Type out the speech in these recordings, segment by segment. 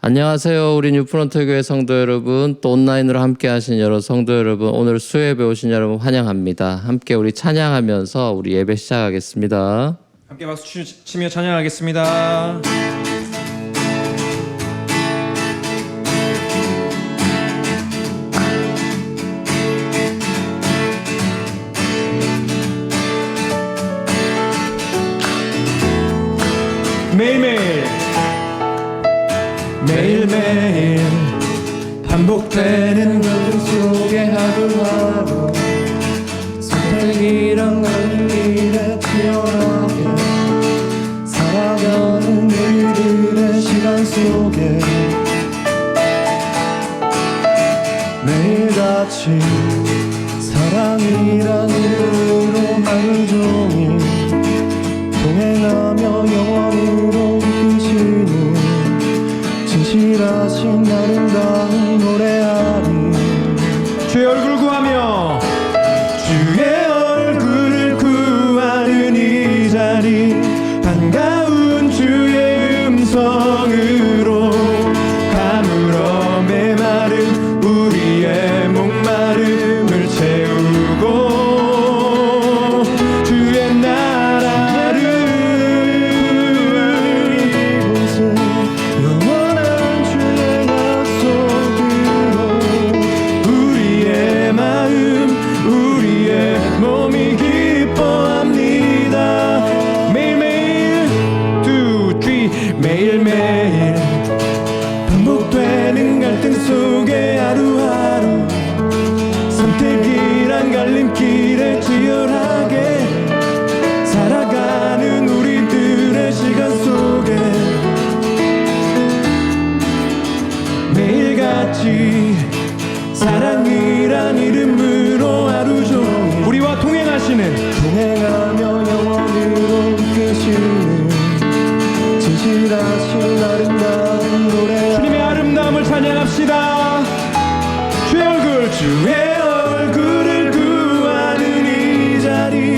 안녕하세요. 우리 뉴프런트 교회 성도 여러분, 또 온라인으로 함께 하신 여러 성도 여러분, 오늘 수요예배 오신 여러분 환영합니다. 함께 우리 찬양하면서 우리 예배 시작하겠습니다. 함께 박수 치며 찬양하겠습니다. 매일매일 반복되는 그 속에 하루하루 선택이란 건 일에 치열하게 살아가는 우리들의 시간 속에 매일같이 사랑이란 이름으로 하루 종일 동행하며 영원으로 이끄시는 진실하신 아름다운 노래하리. 주의 얼굴 구하며 주의 얼굴을 구하는 이 자리 반가운 주의 음성으로 가물어 메마른 우리의 목마름을 채우고 주의 나라를 이곳에 영원한 주의 약속으로 우리의 마음 우리의 몸이 기뻐합니다. 매일매일 매일매일 반복되는 갈등 속에 하루하루 선택이란 갈림길에 치열하게 살아가는 우리들의 시간 속에 매일같이 사랑이란 이름으로 하루 종일 우리와 동행하며 영원으로 이끄시는 진실하신 아름다운 노래 주님의 아름다움을 찬양합시다. 주의 얼굴을 구하는 이 자리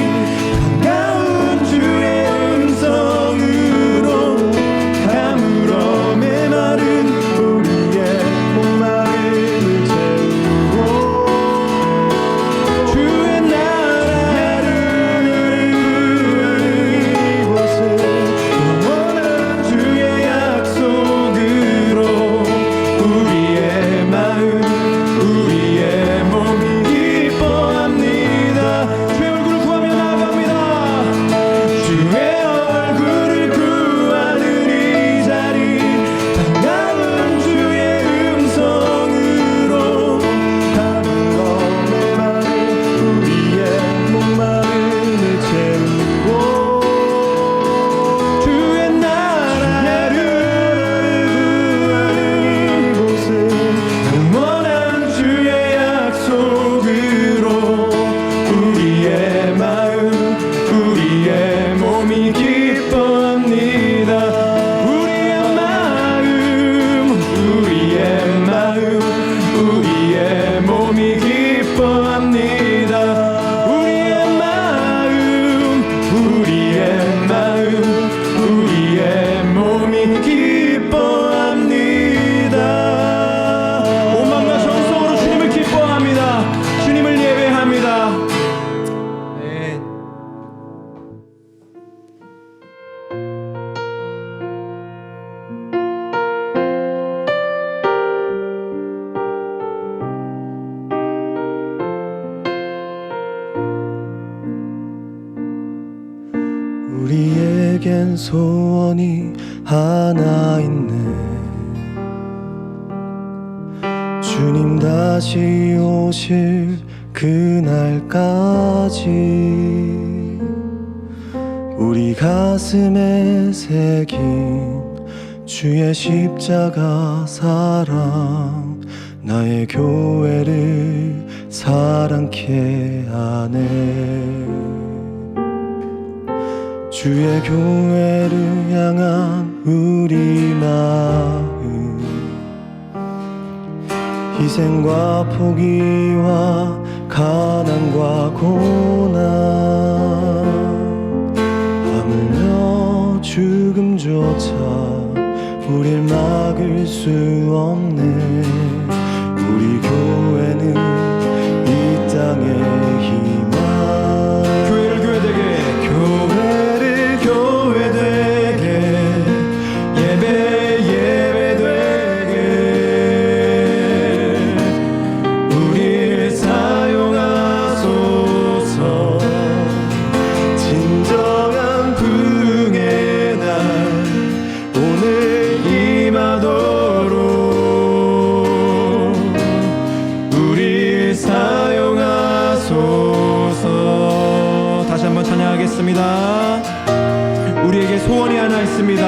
반가운 주의 음성으로 가물어 메마른 우리의 목마름을 채우고 주의 나라를 이곳에 영원한 주의 약속으로 우리의 마음 우리의 몸이 기뻐합니다. 주의 얼굴을 구하며 나아갑니다. 주의 얼굴을 구하는 이 자리 반가운 주의 음성으로 가물어 메마른 우리의 목마름을 채우고 주의 나라를 이곳에 영원한 주의 약속으로 우리의 마음 우리의 몸이 기뻐합니다. 우리의 마음 우리의 몸이 기뻐합니다. 우리의 마음 우리의 몸이 기뻐합니다. 온 마음과 정성으로 주님을 기뻐합니다. 주님을 예배합니다. 네. 우리에겐 소원이 하나 있네. 주님 다시 오실 그날까지 우리 가슴에 새긴 주의 십자가 사랑 나의 교회를 사랑케 하네. 주의 교회를 향한 우리 마음 희생과 포기와 가난과 고난 하물며 죽음조차 우릴 막을 수 없네. 우리 교회는 이 땅의 희망. 교회를 교회되게, 교회를 교회되게, 예배 예배되게, 우릴 사용하소서. 진정한 부흥의 날 오늘 임하도록 우릴 사용하소서. 다시 한번 찬양하겠습니다. 우리에게 소원이 하나 있습니다.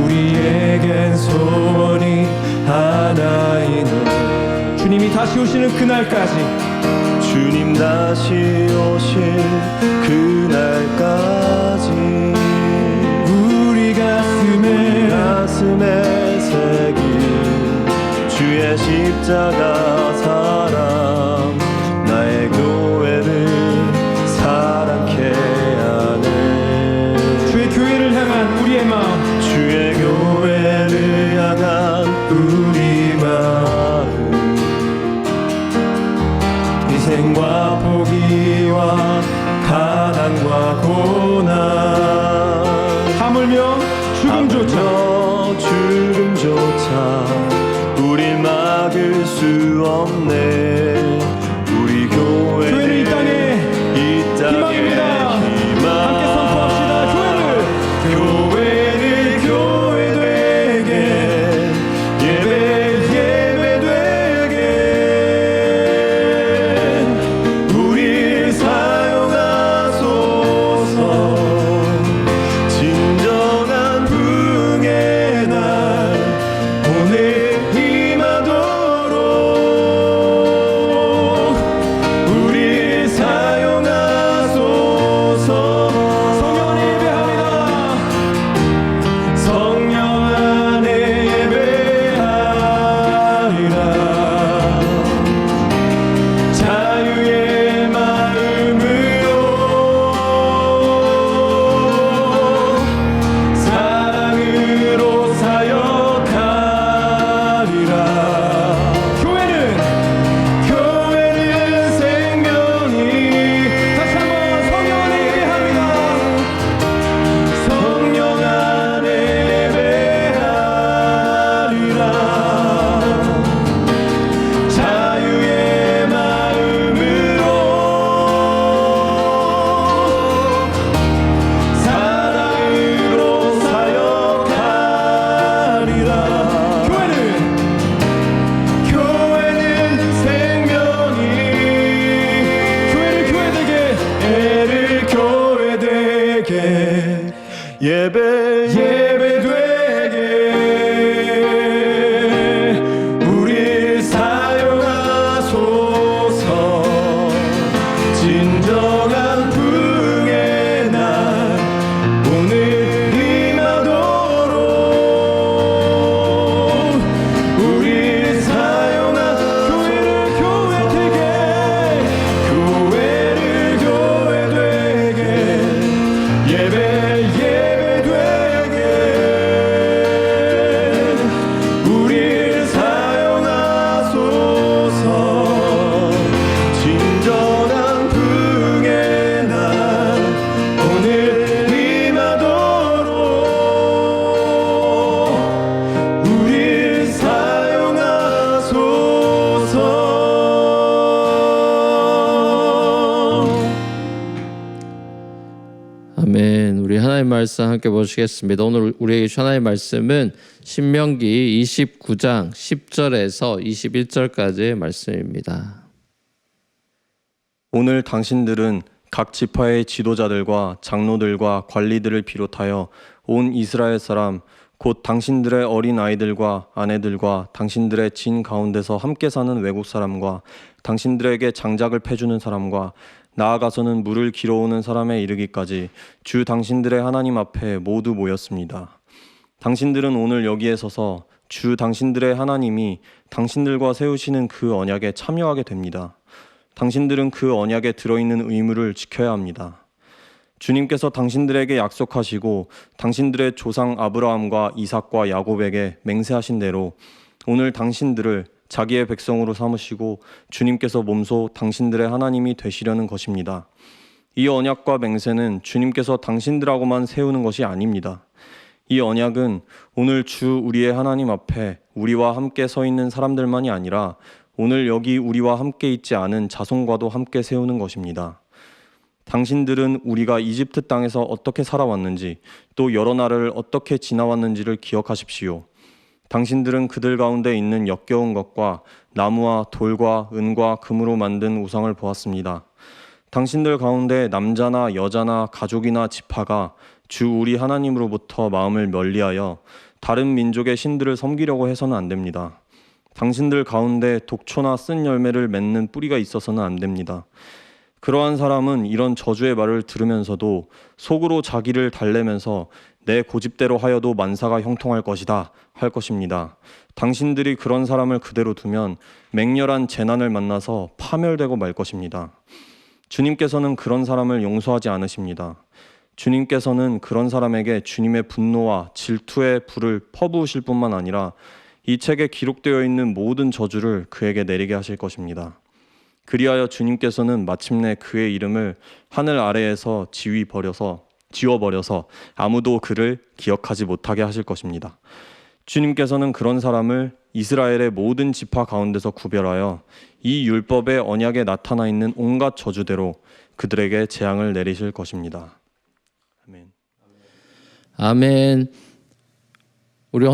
우리에겐 소원이 하나 있네. 주님이 다시 오시는 그날까지 주님 다시 오실 그날까지 우리 가슴에 새긴 주의 십자가 사랑 나의 교회를 사랑케 하네. 주의 교회를 향한 우리의 마음, 주의 교회를 향한 우리 마음, 희생과 포기와 가난과 고난, 하물며 죽음조차 우릴 막을 수 없네. 우리 교회는 이 땅에 희망입니다. 함께 선포합시다. 교회를 교회되게, 예배 예배되게, 우릴 사용하소서. 진정한 부흥의 날 오늘 임하도록 우릴 사용하소서. 성령 안에 예배합니다. 성령 안에 예배하리라. 자유의 마음으로 사랑으로 사역하리라. 교회는 생명이. 다시 한번 성령 안에 예배합니다. 성령 안에 예배하리라. 자유의 마음으로 사랑으로 사역하리라. 교회는 생명이. 교회를 교회되게, 예배 예배되게, 우릴 사용하소서. 진정한 부흥의 날 오늘 임하도록 우릴 사용하소서. 교회를 교회되게, 예배 예배되게, 우릴 사용하소서. 진정한 부흥의 날 오늘 임하도록 우릴 사용하소서. 아멘. 우리 하나님 말씀 함께 보시겠습니다. 오늘 우리에게 주신 하나님 말씀은 신명기 29장 10절에서 21절까지의 말씀입니다. 오늘 당신들은 각 지파의 지도자들과 장로들과 관리들을 비롯하여 온 이스라엘 사람 곧 당신들의 어린 아이들과 아내들과 당신들의 진 가운데서 함께 사는 외국 사람과 당신들에게 장작을 패주는 사람과 나아가서는 물을 길어오는 사람에 이르기까지 주 당신들의 하나님 앞에 모두 모였습니다. 당신들은 오늘 여기에 서서 주 당신들의 하나님이 당신들과 세우시는 그 언약에 참여하게 됩니다. 당신들은 그 언약에 들어있는 의무를 지켜야 합니다. 주님께서 당신들에게 약속하시고 당신들의 조상 아브라함과 이삭과 야곱에게 맹세하신 대로 오늘 당신들을 자기의 백성으로 삼으시고 주님께서 몸소 당신들의 하나님이 되시려는 것입니다. 이 언약과 맹세는 주님께서 당신들하고만 세우는 것이 아닙니다. 이 언약은 오늘 주 우리의 하나님 앞에 우리와 함께 서 있는 사람들만이 아니라 오늘 여기 우리와 함께 있지 않은 자손과도 함께 세우는 것입니다. 당신들은 우리가 이집트 땅에서 어떻게 살아왔는지 또 여러 날을 어떻게 지나왔는지를 기억하십시오. 당신들은 그들 가운데 있는 역겨운 것과 나무와 돌과 은과 금으로 만든 우상을 보았습니다. 당신들 가운데 남자나 여자나 가족이나 지파가 주 우리 하나님으로부터 마음을 멀리하여 다른 민족의 신들을 섬기려고 해서는 안 됩니다. 당신들 가운데 독초나 쓴 열매를 맺는 뿌리가 있어서는 안 됩니다. 그러한 사람은 이런 저주의 말을 들으면서도 속으로 자기를 달래면서 내 고집대로 하여도 만사가 형통할 것이다 할 것입니다. 당신들이 그런 사람을 그대로 두면 맹렬한 재난을 만나서 파멸되고 말 것입니다. 주님께서는 그런 사람을 용서하지 않으십니다. 주님께서는 그런 사람에게 주님의 분노와 질투의 불을 퍼부으실 뿐만 아니라 이 책에 기록되어 있는 모든 저주를 그에게 내리게 하실 것입니다. 그리하여 주님께서는 마침내 그의 이름을 하늘 아래에서 지워버려서 아무도 그를 기억하지 못하게 하실 것입니다. 주님께서는 그런 사람을 이스라엘의 모든 지파 가운데서 구별하여 이 율법의 언약에 나타나 있는 온갖 저주대로 그들에게 재앙을 내리실 것입니다. 아멘. 아멘. 우리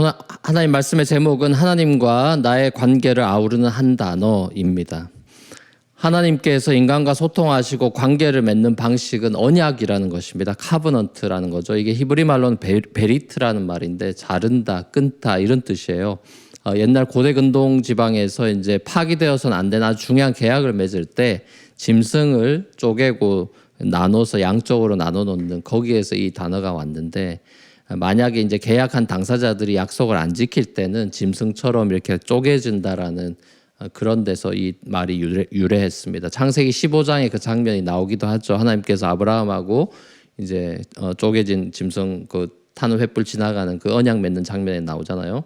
하나님 말씀의 제목은 하나님과 나의 관계를 아우르는 한 단어입니다. 하나님께서 인간과 소통하시고 관계를 맺는 방식은 언약이라는 것입니다. 카버넌트라는 거죠. 이게 히브리 말로는 베리트라는 말인데 자른다, 끊다 이런 뜻이에요. 옛날 고대 근동 지방에서 이제 파기되어서는 안 되는 아주 중요한 계약을 맺을 때 짐승을 쪼개고 나눠서 양쪽으로 나눠 놓는 거기에서 이 단어가 왔는데 만약에 이제 계약한 당사자들이 약속을 안 지킬 때는 짐승처럼 이렇게 쪼개진다라는 그런 데서 이 말이 유래했습니다. 창세기 15장에 그 장면이 나오기도 하죠. 하나님께서 아브라함하고 이제 쪼개진 짐승 그 타는 횃불 지나가는 그 언약 맺는 장면에 나오잖아요.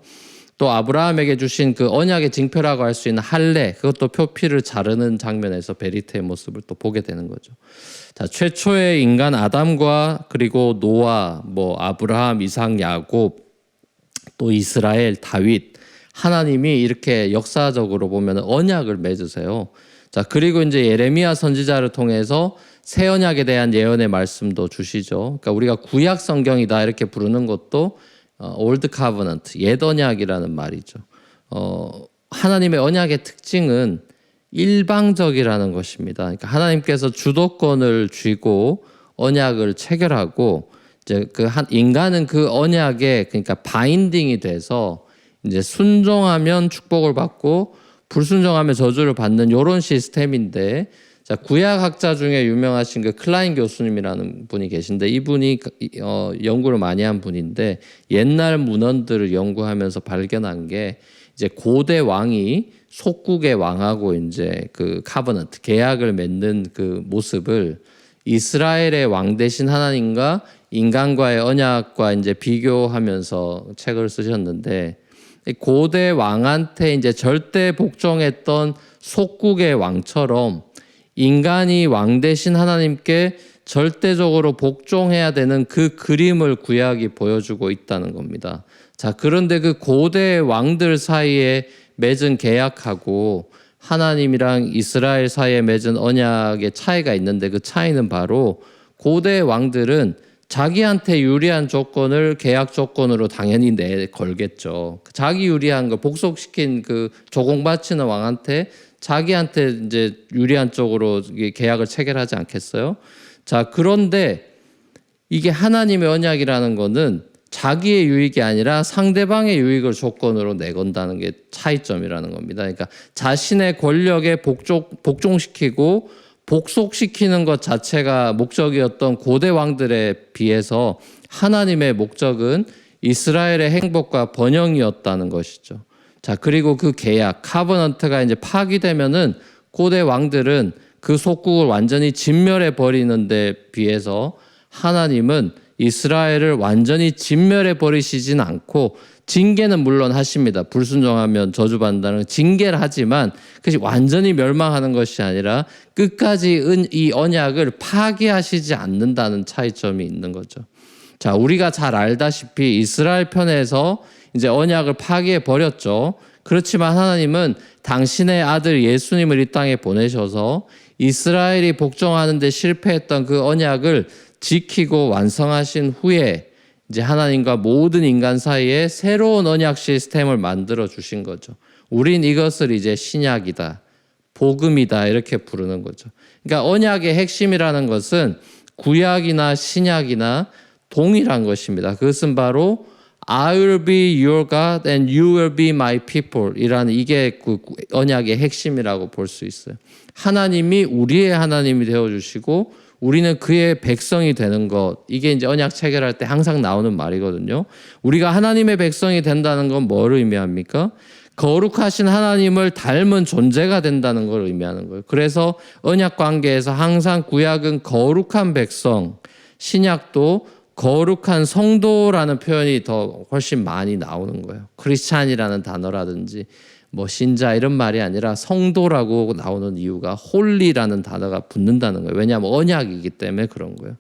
또 아브라함에게 주신 그 언약의 징표라고 할 수 있는 할례, 그것도 표피를 자르는 장면에서 베리트의 모습을 또 보게 되는 거죠. 자, 최초의 인간 아담과 그리고 노아, 아브라함, 이삭, 야곱, 또 이스라엘, 다윗, 하나님이 이렇게 역사적으로 보면 언약을 맺으세요. 자, 그리고 이제 예레미야 선지자를 통해서 새 언약에 대한 예언의 말씀도 주시죠. 그러니까 우리가 구약 성경이다 이렇게 부르는 것도 올드 카버넌트, 옛 언약이라는 말이죠. 하나님의 언약의 특징은 일방적이라는 것입니다. 그러니까 하나님께서 주도권을 쥐고 언약을 체결하고 이제 인간은 그 언약에 그러니까 바인딩이 돼서 이제 순종하면 축복을 받고 불순종하면 저주를 받는 이런 시스템인데, 자, 구약학자 중에 유명하신 그 클라인 교수님이라는 분이 계신데 이분이 연구를 많이 한 분인데 옛날 문헌들을 연구하면서 발견한 게 이제 고대 왕이 속국의 왕하고 이제 그 카버넌트 계약을 맺는 그 모습을 이스라엘의 왕 대신 하나님과 인간과의 언약과 이제 비교하면서 책을 쓰셨는데, 고대 왕한테 이제 절대 복종했던 속국의 왕처럼 인간이 왕 대신 하나님께 절대적으로 복종해야 되는 그 그림을 구약이 보여주고 있다는 겁니다. 자, 그런데 그 고대 왕들 사이에 맺은 계약하고 하나님이랑 이스라엘 사이에 맺은 언약의 차이가 있는데, 그 차이는 바로 고대 왕들은 자기한테 유리한 조건을 계약 조건으로 당연히 내걸겠죠. 자기 유리한 거 복속시킨 그 조공 바치는 왕한테 자기한테 이제 유리한 쪽으로 계약을 체결하지 않겠어요? 자, 그런데 이게 하나님의 언약이라는 거는 자기의 유익이 아니라 상대방의 유익을 조건으로 내건다는 게 차이점이라는 겁니다. 그러니까 자신의 권력에 복종시키고 복속시키는 것 자체가 목적이었던 고대 왕들에 비해서 하나님의 목적은 이스라엘의 행복과 번영이었다는 것이죠. 자, 그리고 그 계약, 카버넌트가 이제 파기되면은 고대 왕들은 그 속국을 완전히 진멸해 버리는 데 비해서 하나님은 이스라엘을 완전히 진멸해 버리시진 않고 징계는 물론 하십니다. 불순종하면 저주받는다는 징계를 하지만 그것이 완전히 멸망하는 것이 아니라 끝까지 이 언약을 파기하시지 않는다는 차이점이 있는 거죠. 자, 우리가 잘 알다시피 이스라엘 편에서 이제 언약을 파기해 버렸죠. 그렇지만 하나님은 당신의 아들 예수님을 이 땅에 보내셔서 이스라엘이 복종하는 데 실패했던 그 언약을 지키고 완성하신 후에 이제 하나님과 모든 인간 사이에 새로운 언약 시스템을 만들어 주신 거죠. 우린 이것을 이제 신약이다, 복음이다 이렇게 부르는 거죠. 그러니까 언약의 핵심이라는 것은 구약이나 신약이나 동일한 것입니다. 그것은 바로 I will be your God and you will be my people 이라는 이게 그 언약의 핵심이라고 볼 수 있어요. 하나님이 우리의 하나님이 되어주시고 우리는 그의 백성이 되는 것, 이게 이제 언약 체결할 때 항상 나오는 말이거든요. 우리가 하나님의 백성이 된다는 건 뭘 의미합니까? 거룩하신 하나님을 닮은 존재가 된다는 걸 의미하는 거예요. 그래서 언약 관계에서 항상 구약은 거룩한 백성, 신약도 거룩한 성도라는 표현이 더 훨씬 많이 나오는 거예요. 크리스찬이라는 단어라든지 뭐 신자 이런 말이 아니라 성도라고 나오는 이유가 홀리라는 단어가 붙는다는 거예요. 왜냐하면 언약이기 때문에 그런 거예요.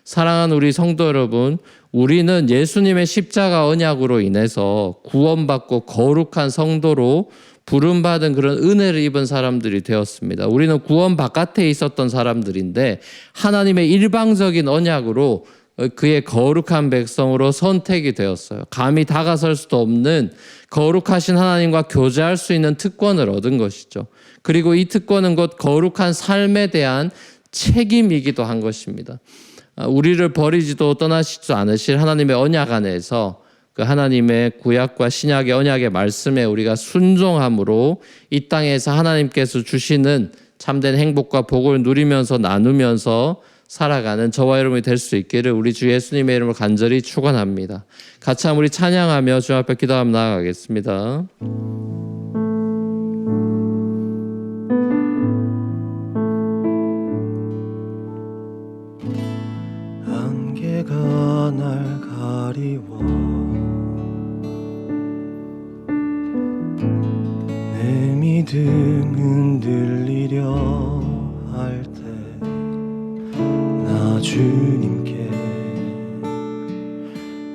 사랑하는 우리 성도 여러분, 우리는 예수님의 십자가 언약으로 인해서 구원받고 거룩한 성도로 부름받은 그런 은혜를 입은 사람들이 되었습니다. 우리는 구원 바깥에 있었던 사람들인데 하나님의 일방적인 언약으로 그의 거룩한 백성으로 선택이 되었어요. 감히 다가설 수도 없는 거룩하신 하나님과 교제할 수 있는 특권을 얻은 것이죠. 그리고 이 특권은 곧 거룩한 삶에 대한 책임이기도 한 것입니다. 우리를 버리지도 떠나시지도 않으실 하나님의 언약 안에서 그 하나님의 구약과 신약의 언약의 말씀에 우리가 순종함으로 이 땅에서 하나님께서 주시는 참된 행복과 복을 누리면서 나누면서 살아가는 저와 여러분이 될 수 있기를 우리 주 예수님의 이름으로 간절히 축원합니다. 같이 한번 우리 찬양하며 주 앞에 기도하며 나아가겠습니다. 안개가 날 가리워 내 믿음 흔들리려 할 때 나 주님께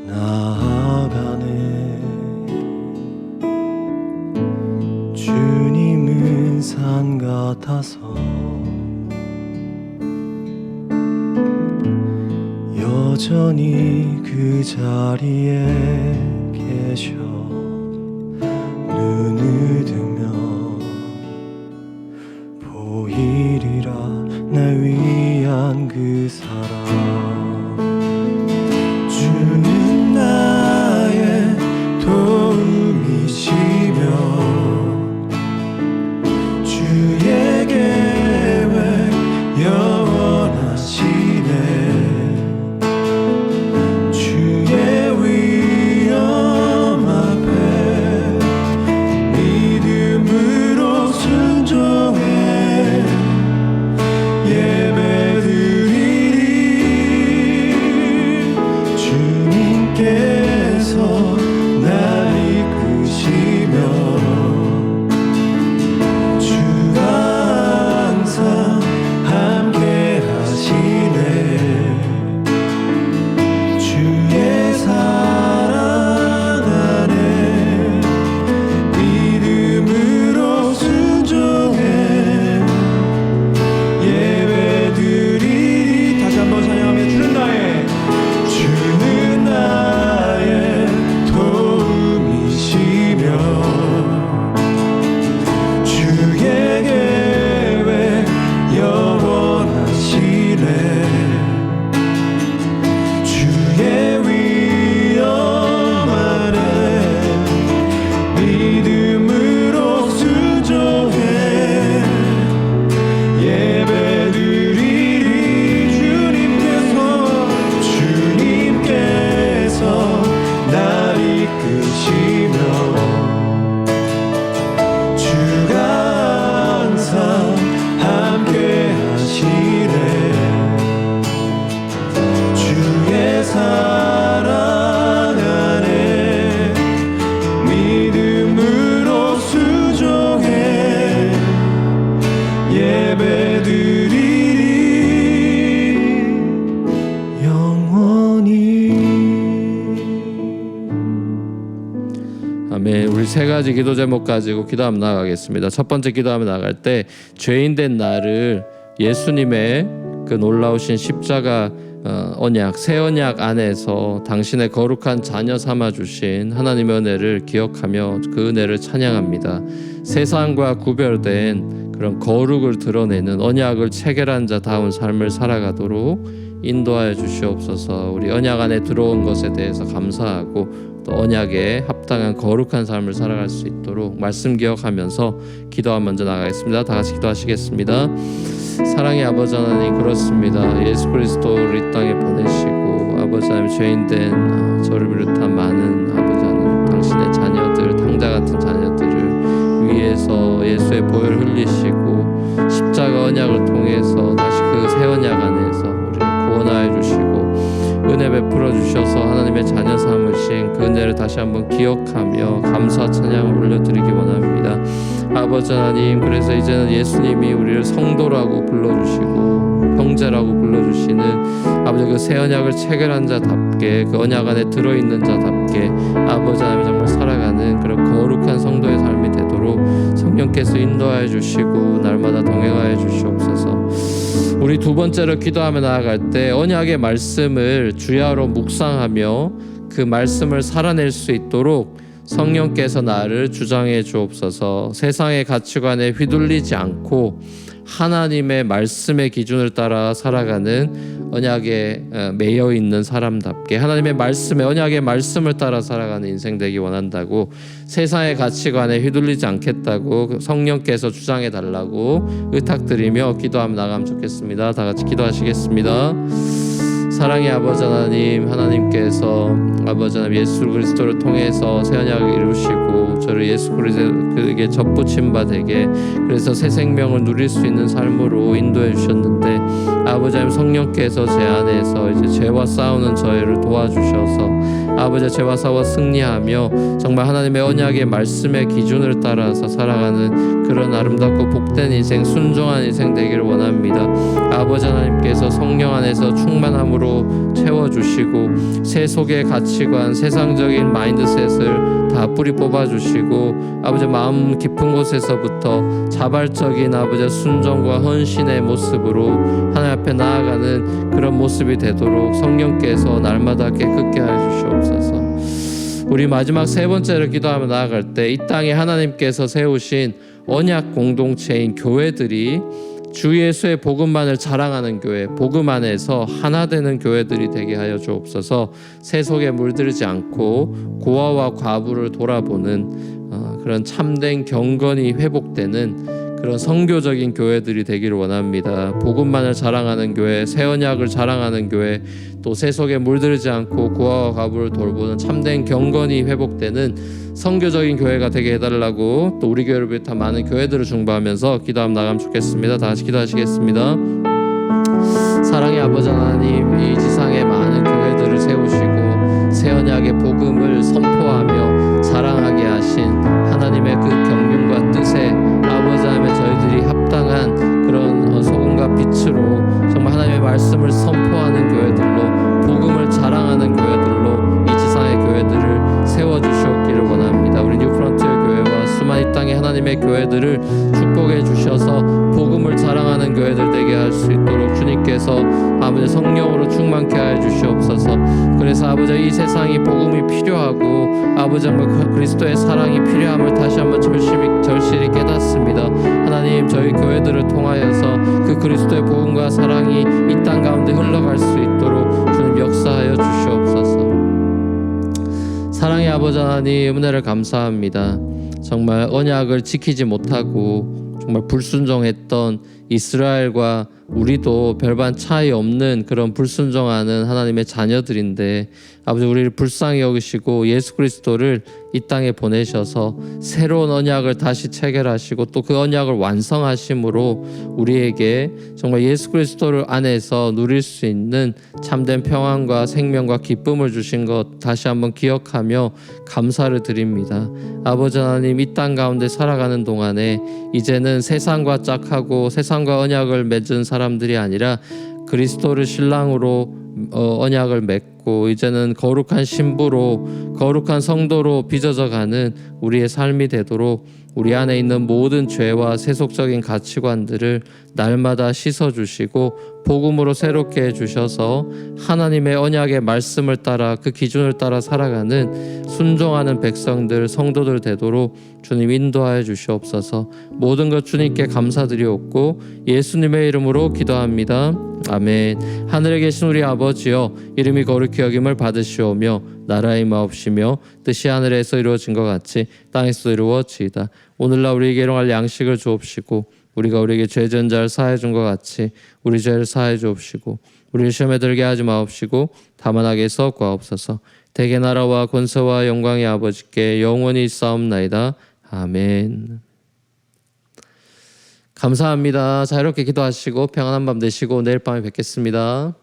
나아가네. 주님은 산 같아서 여전히 그 자리에 계셔. 눈을 뜨면 보이리라 날 위한 그 사랑. 주는 나의 도움이시며 주의 계획 영원하시네. 주의 위엄 앞에 아멘. 우리 세 가지 기도 제목 가지고 기도하면 나가겠습니다. 첫 번째 기도하면 나갈 때 죄인된 나를 예수님의 그 놀라우신 십자가 언약, 새 언약 안에서 당신의 거룩한 자녀 삼아 주신 하나님의 은혜를 기억하며 그 은혜를 찬양합니다. 세상과 구별된 그런 거룩을 드러내는 언약을 체결한 자다운 삶을 살아가도록 인도하여 주시옵소서. 우리 언약 안에 들어온 것에 대해서 감사하고 또 언약에 합당한 거룩한 삶을 살아갈 수 있도록 말씀 기억하면서 기도하 먼저 나가겠습니다. 다 같이 기도하시겠습니다. 사랑의 아버지 하나님, 그렇습니다. 예수 그리스도를 이 땅에 보내시고 아버지 하나님, 죄인된 저를 비롯한 많은 아버지 하나님, 당신의 자녀들, 탕자 같은 자녀들을 위해서 예수의 보혈을 흘리시고 십자가 언약을 통해서 다시 그 새 언약 안에서 우리를 구원하여 주시고 은혜 베풀어 주셔서 하나님의 자녀 삼으신 그 은혜를 다시 한번 기억하며 감사 찬양을 올려드리기 원합니다. 아버지 하나님, 그래서 이제는 예수님이 우리를 성도라고 불러주시고 형제라고 불러주시는 아버지 그 새 언약을 체결한 자답게, 그 언약 안에 들어있는 자답게 아버지 하나님 정말 살아가는 그런 거룩한 성도의 삶이 되도록 성령께서 인도하여 주시고 날마다 동행하여 주시옵소서. 우리 두 번째로 기도하며 나아갈 때 언약의 말씀을 주야로 묵상하며 그 말씀을 살아낼 수 있도록 성령께서 나를 주장해 주옵소서. 세상의 가치관에 휘둘리지 않고 하나님의 말씀의 기준을 따라 살아가는 언약에 매여 있는 사람답게 하나님의 말씀에, 언약의 말씀을 따라 살아가는 인생 되기 원한다고, 세상의 가치관에 휘둘리지 않겠다고 성령께서 주장해 달라고 의탁드리며 기도하며 나가면 좋겠습니다. 다 같이 기도하시겠습니다. 사랑의 아버지 하나님, 하나님께서 아버지 하나님 예수 그리스도를 통해서 새 언약을 이루시고 저를 예수 그리스도에게 접붙임 바 되게, 그래서 새 생명을 누릴 수 있는 삶으로 인도해 주셨는데 아버지 하나님, 성령께서 제 안에서 이제 죄와 싸우는 저희를 도와주셔서 아버지 죄와 싸워 승리하며 정말 하나님의 언약의 말씀의 기준을 따라서 살아가는 그런 아름답고 복된 인생, 순종한 인생 되기를 원합니다. 아버지 하나님께서 성령 안에서 충만함으로 채워주시고 세속의 가치관, 세상적인 마인드셋을 다 뿌리 뽑아주시고 아버지 마음 깊은 곳에서부터 자발적인 아버지 순종과 헌신의 모습으로 하나님 앞에 나아가는 그런 모습이 되도록 성령께서 날마다 깨끗게 하여 주시옵소서. 우리 마지막 세 번째로 기도하며 나아갈 때 이 땅에 하나님께서 세우신 언약 공동체인 교회들이 주 예수의 복음만을 자랑하는 교회, 복음 안에서 하나 되는 교회들이 되게 하여 주옵소서. 세속에 물들지 않고 고아와 과부를 돌아보는 그런 참된 경건이 회복되는 그런 선교적인 교회들이 되기를 원합니다. 복음만을 자랑하는 교회, 새 언약을 자랑하는 교회, 또 세속에 물들지 않고 고아와 과부를 돌보는 참된 경건이 회복되는 선교적인 교회가 되게 해달라고 또 우리 교회를 비롯한 많은 교회들을 중보하면서 기도하며 나가면 좋겠습니다. 다 같이 기도하시겠습니다. 사랑의 아버지 하나님, 이 지상에 많은 교회들을 세우시고 새 언약의 복음을 선포하며 자랑하게 하신 하나님의 그 경륜과 뜻에 아버지 하나님, 저희들이 합당한 그런 소금과 빛으로 정말 하나님의 말씀을 선포하는 교회들로, 복음을 자랑하는 교회들로 이 지상의 교회들을 세워주시옵기를 원합니다. 우리 뉴프런티어 교회와 수많은 이 땅의 하나님의 교회들을 축복해 주셔서 복음을 자랑하는 교회들 되게 할 수 있도록 주님께서 아버지 성령으로 충만케 하여 주시옵소서. 그래서 아버지 이 세상이 복음이 필요하고 아버지 정말 그리스도의 사랑이 필요함을 다시 한번 절실히 깨닫습니다. 하나님, 저희 교회들을 통하여서 그 그리스도의 복음과 사랑이 이 땅 가운데 흘러갈 수 있도록 주님 역사하여 주시옵소서. 사랑의 아버지 하나님, 은혜를 감사합니다. 정말 언약을 지키지 못하고 정말 불순종했던 이스라엘과 우리도 별반 차이 없는 그런 불순종하는 하나님의 자녀들인데 아버지, 우리를 불쌍히 여기시고 예수 그리스도를 이 땅에 보내셔서 새로운 언약을 다시 체결하시고 또 그 언약을 완성하심으로 우리에게 정말 예수 그리스도를 안에서 누릴 수 있는 참된 평안과 생명과 기쁨을 주신 것 다시 한번 기억하며 감사를 드립니다. 아버지 하나님, 이 땅 가운데 살아가는 동안에 이제는 세상과 짝하고 세상과 언약을 맺은 사람들이 아니라 그리스도를 신랑으로 언약을 맺고 이제는 거룩한 신부로 거룩한 성도로 빚어져 가는 우리의 삶이 되도록 우리 안에 있는 모든 죄와 세속적인 가치관들을 날마다 씻어주시고 복음으로 새롭게 해주셔서 하나님의 언약의 말씀을 따라 그 기준을 따라 살아가는 순종하는 백성들 성도들 되도록 주님 인도하여 주시옵소서. 모든 것 주님께 감사드리옵고 예수님의 이름으로 기도합니다. 아멘. 하늘에 계신 우리 아버지여, 이름이 거룩히 여김을 받으시오며 나라의 마옵시며 뜻이 하늘에서 이루어진 것 같이 땅에서 이루어지이다. 오늘날 우리에게 일용할 양식을 주옵시고 우리가 우리에게 죄 지은 자를 사하여 준 것 같이 우리 죄를 사하여 주옵시고 우리를 시험에 들게 하지 마옵시고 다만 악에서 구하옵소서. 대개 나라와 권세와 영광의 아버지께 영원히 있사옵나이다. 아멘. 감사합니다. 자유롭게 기도하시고 평안한 밤 되시고 내일 밤에 뵙겠습니다.